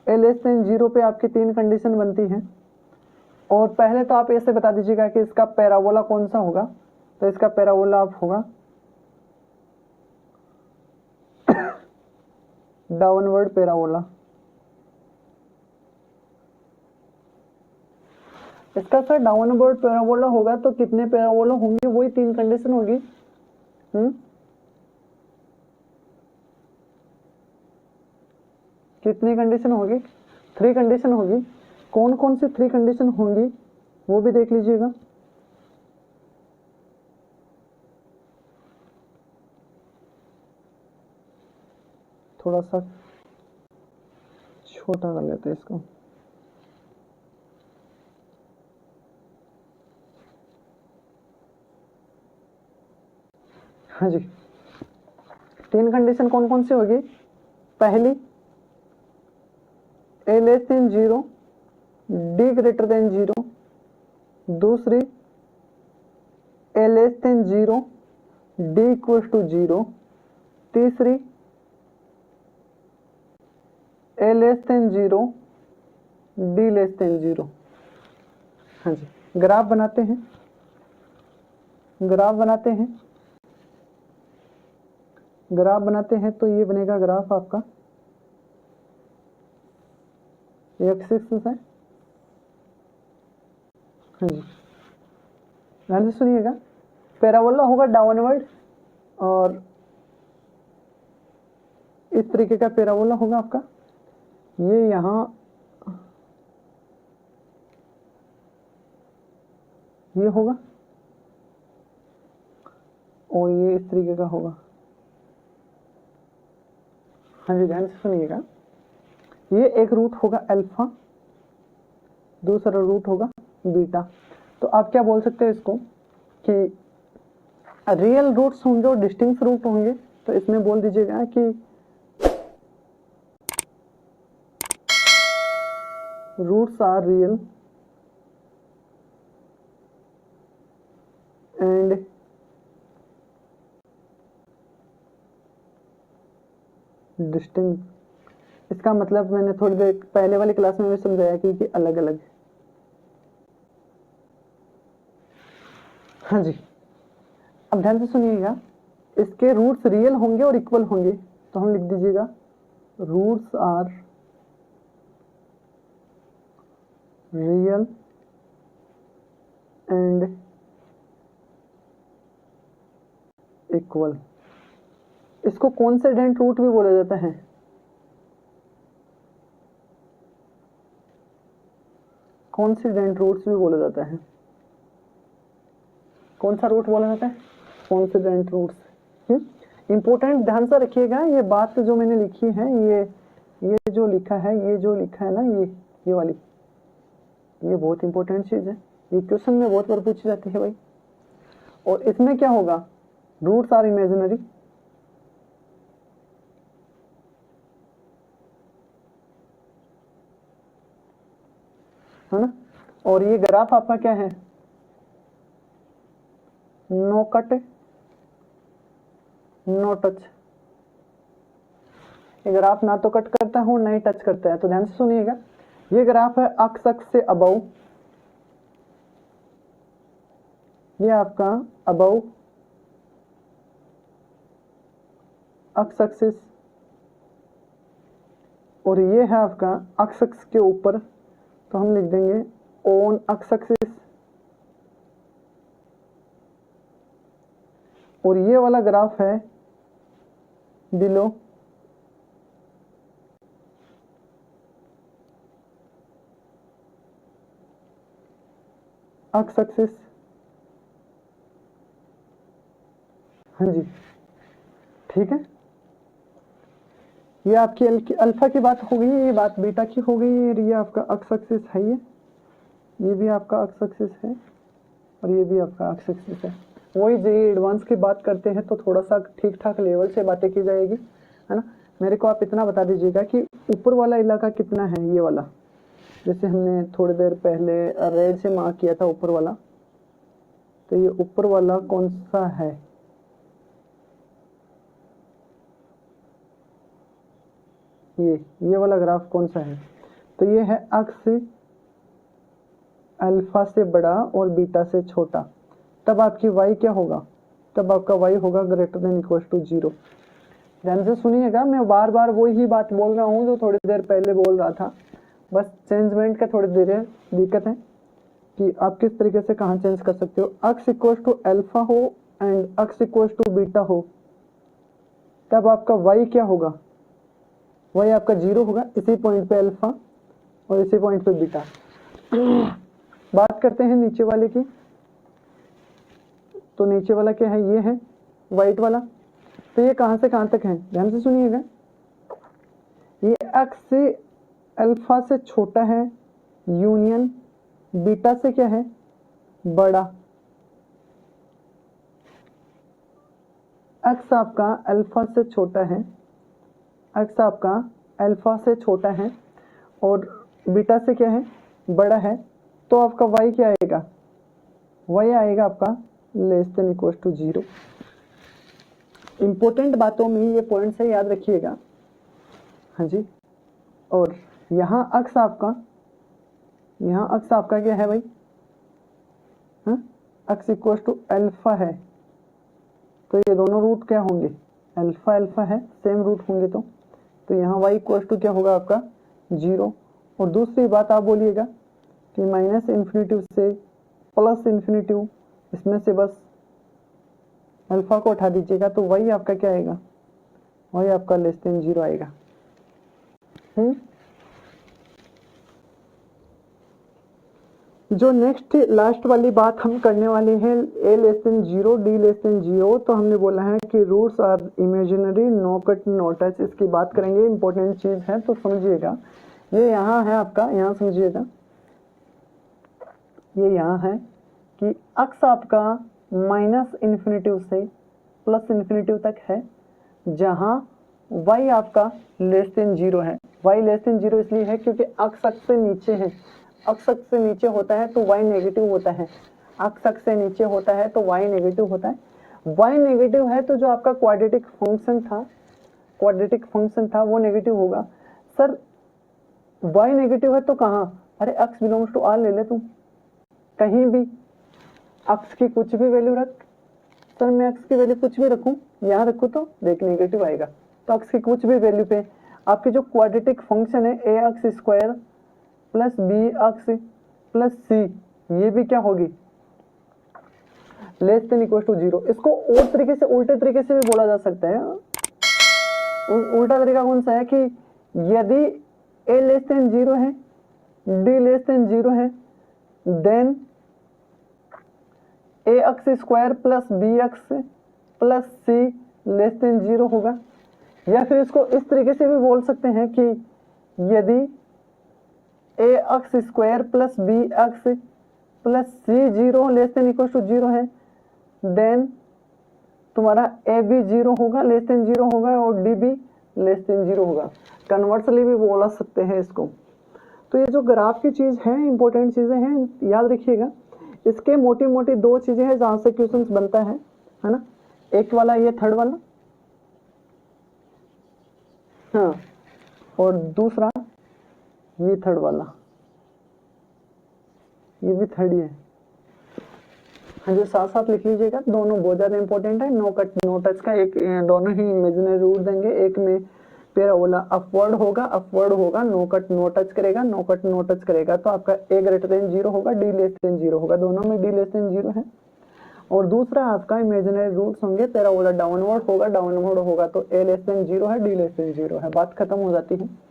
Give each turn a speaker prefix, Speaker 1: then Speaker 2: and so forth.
Speaker 1: ए less than 0 पे आपकी 3 condition बनती हैं। और पहले तो आप ऐसे बता दीजिएगा कि इसका पैराबोला कौन सा होगा। तो इसका पैराबोला आप होगा डाउनवर्ड पैराबोला। इसका सर डाउनवर्ड पैराबोला होगा तो कितने पैराबोला होंगे, वही 3 कंडीशन होगी। कितनी कंडीशन होगी? 3 कंडीशन होगी। कौन कौन सी 3 कंडीशन होंगी वो भी देख लीजिएगा। थोड़ा सा छोटा कर लेते हैं इसको। हाँ जी, 3 कंडीशन कौन कौन सी होगी? पहली a less than 0 D greater than 0। दूसरी a less than 0 D equal to 0। तीसरी a less than 0 D less than 0। हाँ जी, ग्राफ बनाते हैं, ग्राफ बनाते हैं, ग्राफ बनाते हैं। तो ये बनेगा ग्राफ आपका एक्स एक्सिस है। हाँ जी, ध्यान से सुनिएगा। पैराबोला होगा डाउनवर्ड और इस तरीके का पैराबोला होगा आपका। ये यहाँ ये होगा और ये इस तरीके का होगा। हाँ जी, ध्यान से सुनिएगा। ये एक रूट होगा अल्फा, दूसरा रूट होगा बीटा। तो आप क्या बोल सकते हैं इसको कि रियल रूट्स होंगे और डिस्टिंक्ट रूट होंगे। तो इसमें बोल दीजिएगा कि roots are real and distinct. इसका मतलब मैंने थोड़ी देर पहले वाली क्लास में भी समझाया कि अलग अलग। हाँ जी, अब ध्यान से सुनिएगा। इसके रूट्स रियल होंगे और इक्वल होंगे। तो हम लिख दीजिएगा roots are real and equal. इसको कोइंसिडेंट रूट भी बोला जाता है। कोइंसिडेंट रूट्स भी बोला जाता है। कौन सा रूट बोला जाता है? Coincident roots. इंपॉर्टेंट, ध्यान से रखिएगा। ये बात जो मैंने लिखी है, ये जो लिखा है, ये जो लिखा है ना, ये वाली, ये बहुत इंपॉर्टेंट चीज है। ये क्वेश्चन में बहुत बार पूछी जाती है भाई। और इसमें क्या होगा? Roots are imaginary. है ना? और ये ग्राफ आपका क्या है? No cut no touch. ये ग्राफ ना तो कट करता है और ना ही टच करता है। तो ध्यान से सुनिएगा। ये ग्राफ है अक्ष अक्ष से अबव। ये आपका अबव अक्ष एक्सिस और ये है आपका अक्ष अक्ष के ऊपर। तो हम लिख देंगे ऑन अक्ष एक्सिस। और ये वाला ग्राफ है बिलो अक्ष एक्सिस। हाँ जी, ठीक है। ये आपकी अल्फा की बात हो गई, ये बात बीटा की हो गई। ये आपका अक्ष एक्सिस है, ये भी आपका अक्ष एक्सिस है और ये भी आपका अक्ष एक्सिस है। वही जो एडवांस की बात करते हैं तो थोड़ा सा ठीक ठाक लेवल से बातें की जाएगी, है ना। मेरे को आप इतना बता दीजिएगा कि ऊपर वाला इलाका कितना है, ये वाला, जैसे हमने थोड़ी देर पहले रेड से मार्क किया था ऊपर वाला। तो ये ऊपर वाला कौन सा है? ये वाला ग्राफ कौन सा है? तो ये है अक्स अल्फा से बड़ा और बीटा से छोटा, तब आपकी y क्या होगा, तब आपका y होगा ग्रेटर देन इक्वल टू 0। ध्यान से सुनिएगा, मैं बार बार वही बात बोल रहा हूँ जो थोड़ी देर पहले बोल रहा था, बस चेंजमेंट का थोड़ी देर दिक्कत है कि आप किस तरीके से कहाँ चेंज कर सकते हो। अक्स इक्वल टू अल्फा हो and X equal to beta हो, तब आपका y क्या होगा, y आपका 0 होगा, इसी पॉइंट पे अल्फा और इसी पॉइंट पे बीटा। बात करते हैं नीचे वाले की, तो नीचे वाला क्या है, ये है वाइट वाला। तो ये कहाँ से कहाँ तक है, ध्यान से सुनिएगा, ये एक्स से अल्फा से छोटा है यूनियन बीटा से क्या है, बड़ा। एक्स आपका अल्फा से छोटा है, एक्स आपका अल्फा से छोटा है और बीटा से क्या है, बड़ा है, तो आपका y क्या आएगा, y आएगा आपका less than equal to 0। Important बातों में ये पॉइंट से याद रखिएगा। हाँ जी, और यहाँ अक्स आपका, यहाँ अक्स आपका क्या है भाई, हाँ, अक्स इक्वल टू अल्फा है, तो ये दोनों रूट क्या होंगे, अल्फा अल्फा है, सेम रूट होंगे, तो यहाँ y इक्वल टू क्या होगा आपका 0। और दूसरी बात आप बोलिएगा कि माइनस इन्फिनिटिव से प्लस इन्फिनिटिव, इसमें से बस अल्फा को उठा दीजिएगा, तो y आपका क्या आएगा, y आपका लेस देन 0 आएगा। जो नेक्स्ट लास्ट वाली बात हम करने वाले हैं, a less than 0 d less than 0, तो हमने बोला है कि roots are imaginary no cut no touch, इसकी बात करेंगे, इंपॉर्टेंट चीज है तो समझिएगा। ये यहाँ है आपका, यहाँ समझिएगा, ये यहाँ है कि अक्स आपका माइनस इन्फिनिटिव से प्लस इन्फिनिटिव तक है, जहाँ y आपका लेस देन 0 है। y लेस देन 0 इसलिए है क्योंकि अक्स अक्स से नीचे है, अक्स अक्स से नीचे होता है तो y नेगेटिव होता है, अक्स अक्स से नीचे होता है तो y नेगेटिव होता है। y नेगेटिव है तो जो आपका क्वाड्रेटिक फंक्शन था वो नेगेटिव होगा। सर y नेगेटिव है तो कहाँ, अरे x बिलोंग्स टू r ले ले तुम, कहीं भी x की कुछ भी वैल्यू रख। सर मैं x की वैल्यू कुछ भी रखूं, यहाँ रखूं तो देख नेगेटिव आएगा, तो x की कुछ भी वैल्यू पे आपकी जो क्वाड्रेटिक फंक्शन है a x square plus b x plus c, ये भी क्या होगी, लेस देन इक्वल टू 0। इसको और तरीके से, उल्टे तरीके से भी बोला जा सकता है। उल्टा तरीका कौन सा है कि यदि a लेस देन 0 है, d लेस देन 0 है, then a x square plus b x plus c less than 0 होगा। या फिर इसको इस तरीके से भी बोल सकते हैं कि यदि a x square plus b x plus c 0 less than equal to 0 है, देन तुम्हारा ए भी 0 होगा, लेस देन 0 होगा, और डी भी लेस देन 0 होगा। कन्वर्सली भी बोला सकते हैं इसको। तो ये जो ग्राफ की चीज़ है, इंपॉर्टेंट चीज़ें हैं, याद रखिएगा। इसके मोटी मोटी दो चीज़ें हैं जहाँ से क्वेश्चन बनता है ना। एक वाला ये थर्ड वाला, हाँ, और दूसरा ये थर्ड वाला, ये भी थर्ड ही है। हाँ जी, साथ साथ लिख लीजिएगा, दोनों बहुत ज़्यादा इंपॉर्टेंट है। नो कट नो टच का एक, दोनों ही इमेजिनरी रूट देंगे। एक में पैराबोला अपवर्ड होगा, नो कट नो टच करेगा, नो कट नो टच करेगा, तो आपका ए ग्रेटर देन 0 होगा, डी लेस देन 0 होगा, दोनों में डी लेस देन 0 है। और दूसरा आपका इमेजिनरी रूट्स होंगे, पैराबोला डाउनवर्ड होगा तो ए लेस देन 0 है, डी लेस देन 0 है, बात खत्म हो जाती है।